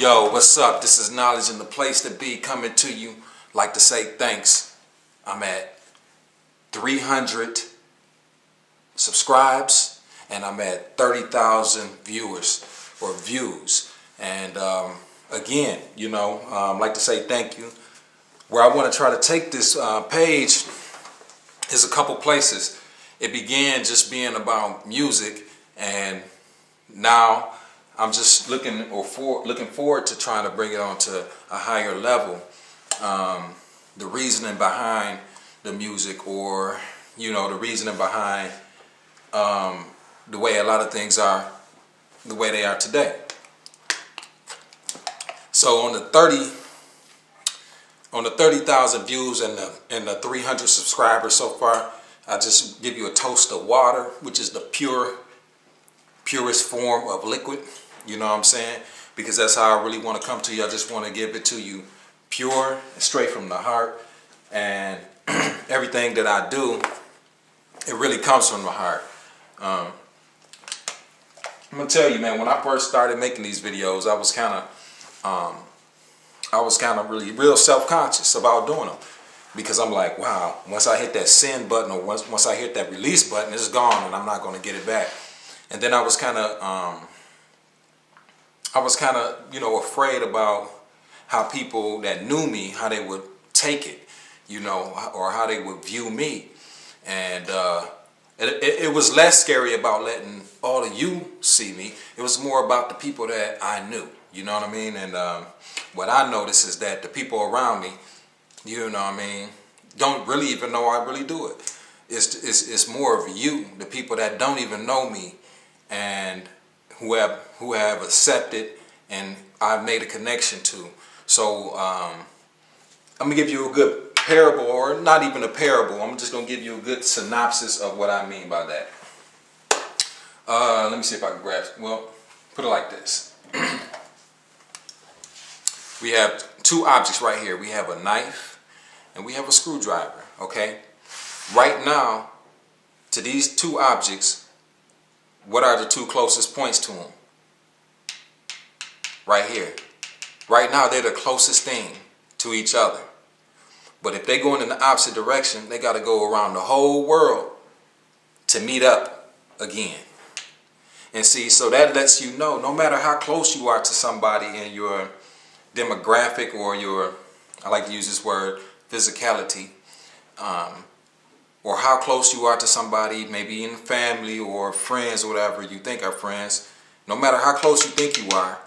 Yo, what's up? This is Knowledge in the Place to Be coming to you. Like to say thanks. I'm at 300 subscribes and I'm at 30,000 viewers or views. And again, like to say thank you. Where I want to try to take this page is a couple places. It began just being about music, and now I'm just looking forward to trying to bring it on to a higher level. The reasoning behind the music, or the reasoning behind the way a lot of things are, the way they are today. So on the 30,000 views and the 300 subscribers so far, I just give you a toast of water, which is the purest form of liquid. You know what I'm saying? Because that's how I really want to come to you. I just want to give it to you pure, straight from the heart. And everything that I do, it really comes from the heart. I'm going to tell you, man, when I first started making these videos, I was kind of really real self-conscious about doing them. Because I'm like, wow, once I hit that send button, or once I hit that release button, it's gone and I'm not going to get it back. And then I was kind of afraid about how people that knew me, how they would take it, or how they would view me. And it was less scary about letting all of you see me. It was more about the people that I knew, you know what I mean? And what I noticed is that the people around me, don't really even know I really do it. It's more of you, the people that don't even know me, and who have accepted and I've made a connection to. So I'm gonna give you a good parable, or not even a parable. I'm just gonna give you a good synopsis of what I mean by that. Let me see if I can grasp. Well, put it like this. We have two objects right here. We have a knife and we have a screwdriver, okay? Right now, to these two objects, what are the two closest points to them? Right here. Right now, they're the closest thing to each other. But if they're going in the opposite direction, they got to go around the whole world to meet up again. And see, so that lets you know, no matter how close you are to somebody in your demographic or your, I like to use this word, physicality, or how close you are to somebody, maybe in family or friends or whatever you think are friends, no matter how close you think you are,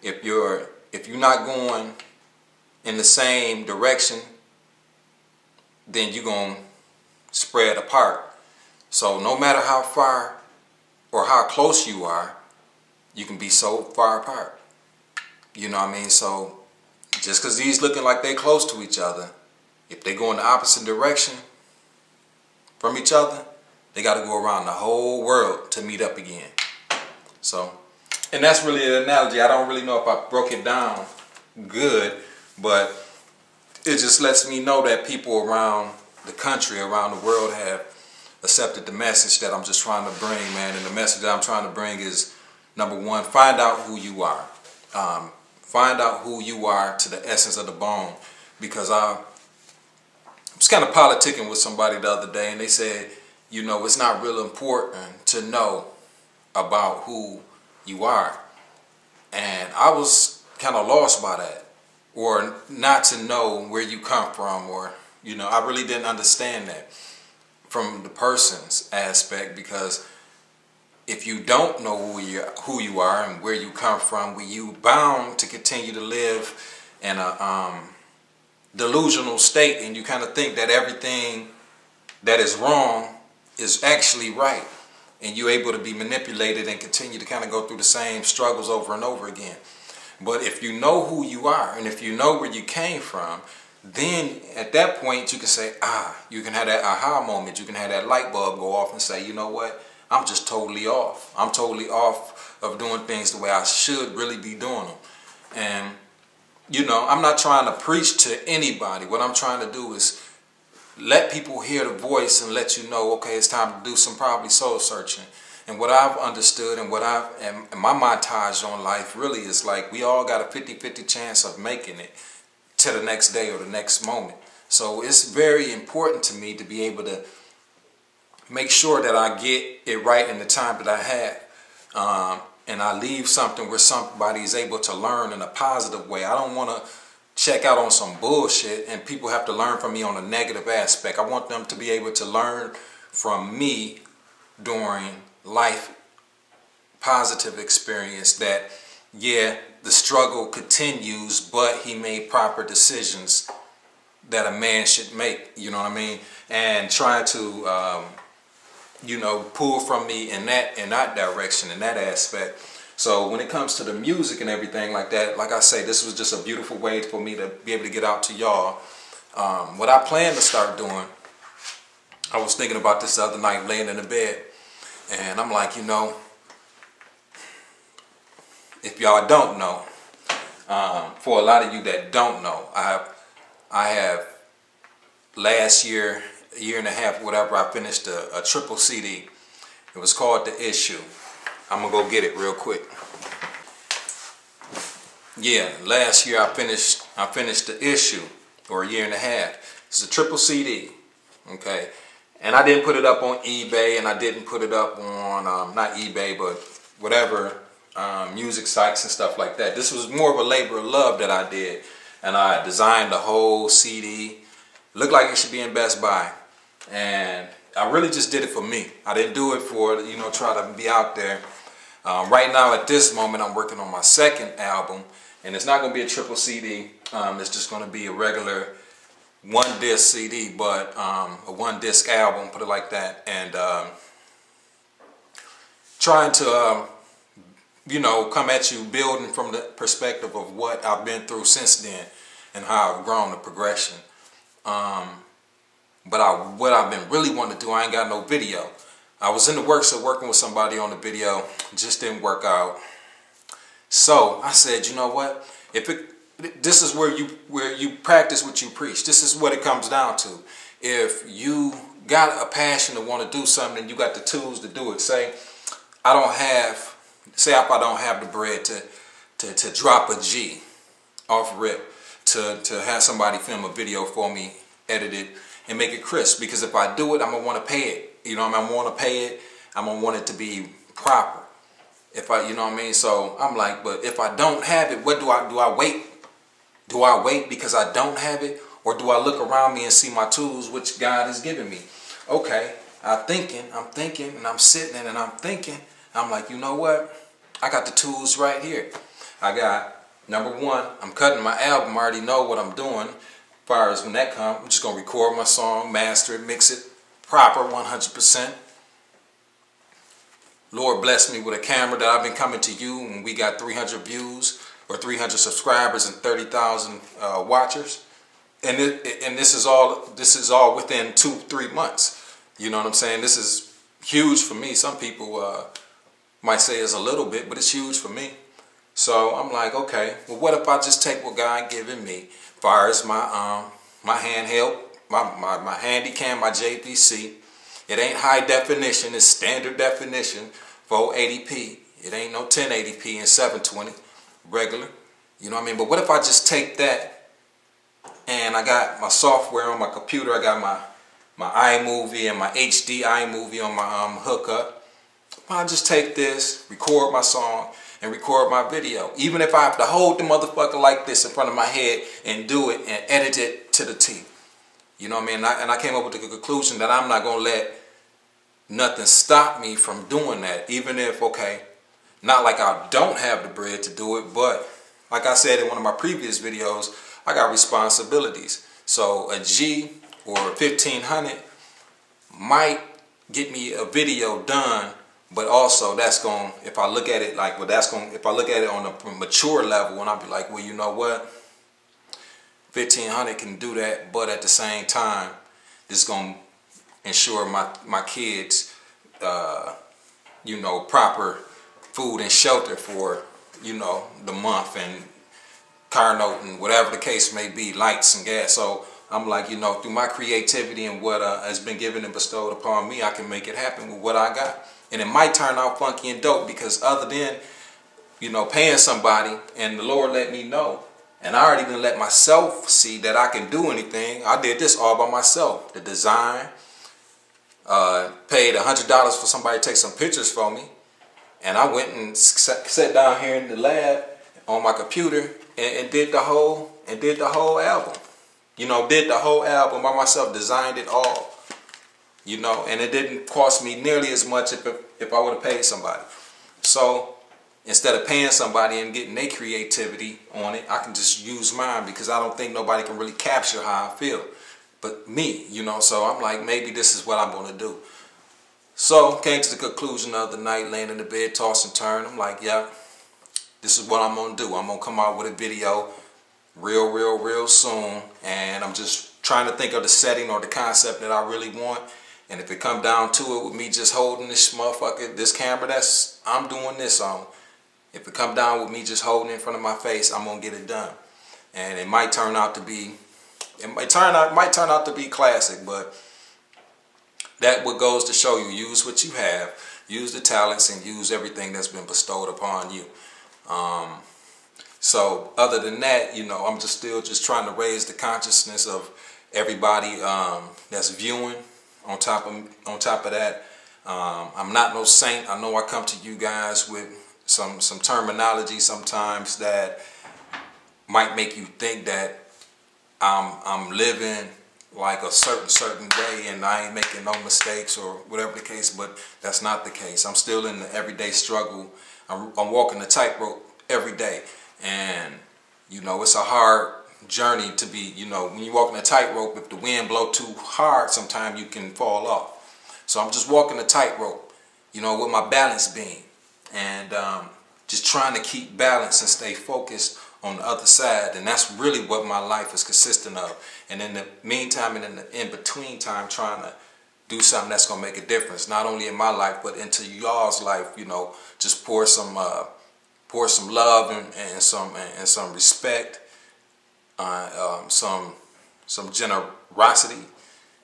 if you're not going in the same direction, then you're going to spread apart. So no matter how far or how close you are, you can be so far apart. You know what I mean? So just because these looking like they close to each other, if they go in the opposite direction from each other, they got to go around the whole world to meet up again. So, and that's really an analogy. I don't really know if I broke it down good, but it just lets me know that people around the country, around the world have accepted the message that I'm just trying to bring, man. And the message that I'm trying to bring is, number one, find out who you are. Find out who you are to the essence of the bone. Because I was kind of politicking with somebody the other day, and they said, it's not real important to know about who you are. And I was kind of lost by that, or not to know where you come from, or, I really didn't understand that from the person's aspect, because if you don't know who you are and where you come from, you bound to continue to live in a delusional state, and you kind of think that everything that is wrong is actually right, and you're able to be manipulated and continue to kind of go through the same struggles over and over again. But if you know who you are, and if you know where you came from, then at that point you can say, you can have that aha moment, you can have that light bulb go off and say, you know what, I'm just totally off. I'm totally off of doing things the way I should really be doing them. And I'm not trying to preach to anybody. What I'm trying to do is let people hear the voice and let you know, okay, it's time to do some probably soul searching And what I've understood and and my montage on life really is like we all got a 50-50 chance of making it to the next day or the next moment. So it's very important to me to be able to make sure that I get it right in the time that I have. And I leave something where somebody is able to learn in a positive way. I don't want to check out on some bullshit and people have to learn from me on a negative aspect. I want them to be able to learn from me during life positive experience that, yeah, the struggle continues, but he made proper decisions that a man should make, you know what I mean? And try to, you know, pull from me in that direction, in that aspect. So when it comes to the music and everything like that, like I say, this was just a beautiful way for me to be able to get out to y'all. What I plan to start doing, I was thinking about this the other night laying in the bed, and I'm like, you know, if y'all don't know, for a lot of you that don't know, I have last year, a year and a half, whatever, I finished a triple CD. It was called The Issue. I'm gonna go get it real quick. Yeah, last year I finished The Issue, or a year and a half. It's a triple CD, okay? And I didn't put it up on eBay, and I didn't put it up on, not eBay, but whatever, music sites and stuff like that. This was more of a labor of love that I did. And I designed the whole CD. Looked like it should be in Best Buy. And I really just did it for me. I didn't do it for, you know, try to be out there. Right now, at this moment, I'm working on my second album. And it's not going to be a triple CD. It's just going to be a regular one disc CD, but a one disc album, put it like that. And trying to, you know, come at you building from the perspective of what I've been through since then and how I've grown, the progression. But what I've been really wanting to do, I ain't got no video. I was in the works of working with somebody on the video, just didn't work out. So I said, you know what? This is where you practice what you preach. This is what it comes down to. If you got a passion to want to do something and you got the tools to do it, say if I don't have the bread to drop a G off rip, to have somebody film a video for me, edit it, and make it crisp. Because if I do it, I'm gonna want to pay it. You know what I mean? I'm gonna want to pay it. I'm gonna want it to be proper. You know what I mean? So I'm like, but if I don't have it, what do I wait? Do I wait because I don't have it? Or do I look around me and see my tools which God has given me? Okay, I'm thinking, and I'm sitting and I'm thinking. I'm like, you know what? I got the tools right here. I got, number one, I'm cutting my album. I already know what I'm doing. As far as when that comes, I'm just going to record my song, master it, mix it proper, 100%. Lord bless me with a camera that I've been coming to you, and we got 300 views or 300 subscribers and 30,000 watchers. And this is all within 2-3 months. You know what I'm saying? This is huge for me. Some people might say it's a little bit, but it's huge for me. So I'm like, okay, well, what if I just take what God given me, as far as my handheld, my Handycam, my JVC. It ain't high definition, it's standard definition, 480p. It ain't no 1080p and 720, regular. You know what I mean? But what if I just take that, and I got my software on my computer, I got my iMovie and my HD iMovie on my hookup. I'll just take this, record my song, and record my video. Even if I have to hold the motherfucker like this in front of my head and do it and edit it to the T. You know what I mean? And I came up with the conclusion that I'm not going to let nothing stop me from doing that. Even if, okay, not like I don't have the bread to do it, but like I said in one of my previous videos, I got responsibilities. So a G or 1500 might get me a video done, but also that's going, if I look at it like, well, that's going, if I look at it on a mature level, and I'll be like, well, you know what? 1500 can do that, but at the same time, this is going to ensure my kids, you know, proper food and shelter for, you know, the month, and car note and whatever the case may be, lights and gas. So I'm like, you know, through my creativity and what has been given and bestowed upon me, I can make it happen with what I got. And it might turn out funky and dope, because other than, you know, paying somebody, and the Lord let me know, and I already done let myself see that I can do anything. I did this all by myself. The design, paid $100 for somebody to take some pictures for me. And I went and sat down here in the lab on my computer and did the whole album. You know, did the whole album by myself, designed it all. You know, and it didn't cost me nearly as much if I would have paid somebody. So instead of paying somebody and getting their creativity on it, I can just use mine, because I don't think nobody can really capture how I feel but me, you know. So I'm like, maybe this is what I'm going to do. So came to the conclusion the other night, laying in the bed, toss and turn. I'm like, yeah, this is what I'm going to do. I'm going to come out with a video real soon. And I'm just trying to think of the setting or the concept that I really want. And if it come down to it with me just holding this motherfucker, this camera that's I'm doing this on, if it come down with me just holding it in front of my face, I'm going to get it done. And it might turn out to be, might turn out to be classic, but that what goes to show you, use what you have, use the talents, and use everything that's been bestowed upon you. So other than that, you know, I'm still trying to raise the consciousness of everybody that's viewing. On top of that, I'm not no saint. I know I come to you guys with some terminology sometimes that might make you think that I'm living like a certain way and I ain't making no mistakes or whatever the case, but that's not the case. I'm still in the everyday struggle. I'm walking the tightrope every day, and you know, it's a hard journey to be, you know, when you're walking a tightrope, if the wind blow too hard, sometimes you can fall off. So I'm just walking a tightrope, you know, with my balance beam, and just trying to keep balance and stay focused on the other side. And that's really what my life is consistent of. And in the meantime and in the in-between time, trying to do something that's going to make a difference, not only in my life, but into y'all's life, you know, just pour some love and some respect, some generosity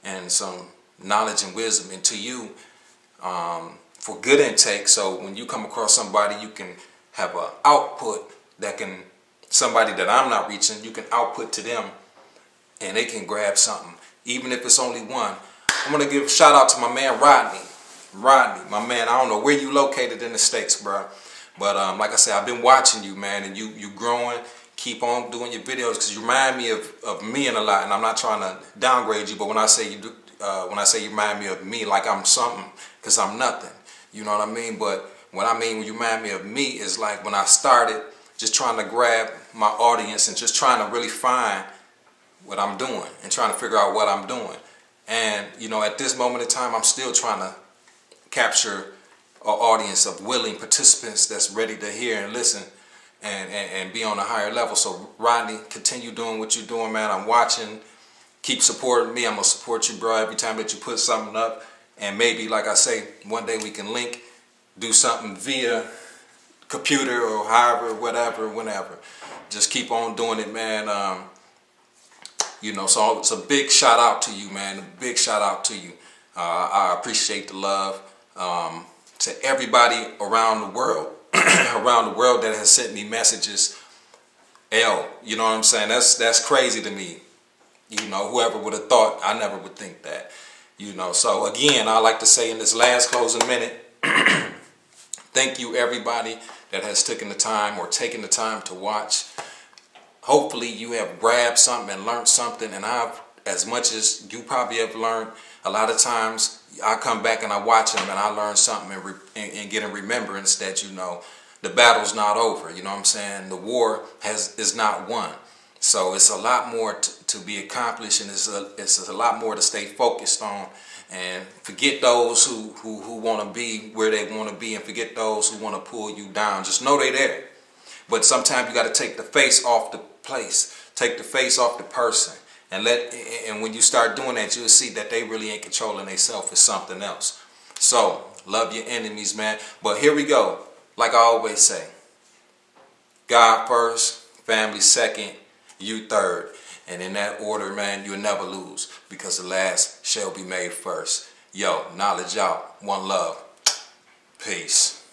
and some knowledge and wisdom into you, for good intake. So when you come across somebody, you can have an output that can, somebody that I'm not reaching, you can output to them and they can grab something, even if it's only one. I'm going to give a shout out to my man Rodney. Rodney, my man, I don't know where you located in the States, bro. But like I said, I've been watching you, man, and you growing. Keep on doing your videos, because you remind me of me in a lot. And I'm not trying to downgrade you, but when I say you remind me of me, like I'm something, because I'm nothing. You know what I mean? But what I mean when you remind me of me is like when I started just trying to grab my audience and just trying to really find what I'm doing and trying to figure out what I'm doing. And, you know, at this moment in time, I'm still trying to capture an audience of willing participants that's ready to hear and listen and be on a higher level. So, Rodney, continue doing what you're doing, man. I'm watching. Keep supporting me. I'm going to support you, bro, every time that you put something up. And maybe, like I say, one day we can link, do something via computer or however, whatever, whenever. Just keep on doing it, man. You know, so it's a big shout out to you, man. A big shout out to you. I appreciate the love. To everybody around the world, that has sent me messages. You know what I'm saying? That's crazy to me. You know, whoever would have thought, I never would think that. You know, so again, I like to say in this last closing minute, thank you everybody that has taken the time to watch. Hopefully you have grabbed something and learned something, and I've, as much as you probably have learned, a lot of times I come back and I watch them and I learn something and get in remembrance that, you know, the battle's not over. You know what I'm saying? The war is not won. So it's a lot more to be accomplished, and it's a lot more to stay focused on, and forget those who want to be where they want to be, and forget those who want to pull you down. Just know they're there. But sometimes you got to take the face off the place, take the face off the person, and when you start doing that, you'll see that they really ain't controlling themselves. It's something else. So love your enemies, man. But here we go. Like I always say, God first, family second, you third. And in that order, man, you'll never lose, because the last shall be made first. Yo, knowledge out. One love. Peace.